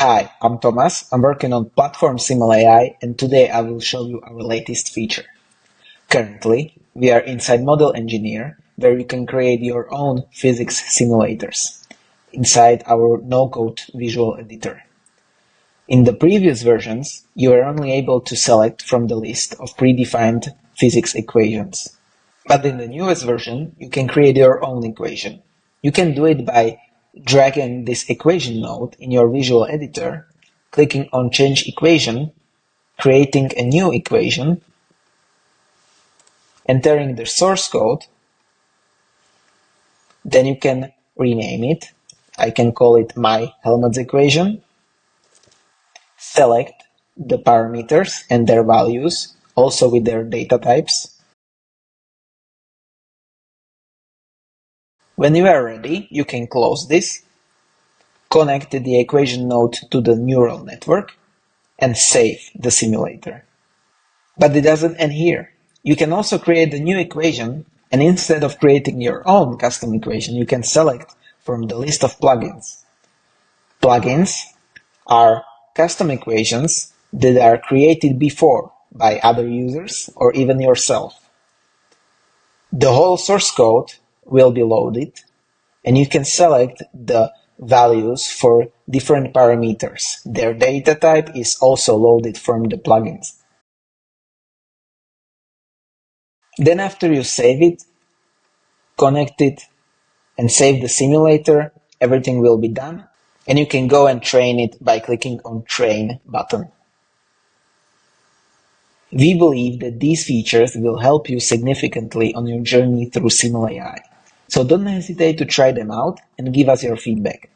Hi, I'm Tomáš. I'm working on platform Siml.ai, and today I will show you our latest feature. Currently, we are inside Model Engineer, where you can create your own physics simulators inside our no-code visual editor. In the previous versions, you were only able to select from the list of predefined physics equations. But in the newest version, you can create your own equation. You can do it by dragging this equation node in your visual editor, clicking on Change Equation, creating a new equation, entering the source code, then you can rename it. I can call it my Helmholtz equation, select the parameters and their values, also with their data types. When you are ready, you can close this, connect the equation node to the neural network, and save the simulator. But it doesn't end here. You can also create a new equation, and instead of creating your own custom equation, you can select from the list of plugins. Plugins are custom equations that are created before by other users or even yourself. The whole source code will be loaded, and you can select the values for different parameters. Their data type is also loaded from the plugins. Then after you save it, connect it, and save the simulator, everything will be done, and you can go and train it by clicking on Train button. We believe that these features will help you significantly on your journey through Siml.ai. So don't hesitate to try them out and give us your feedback.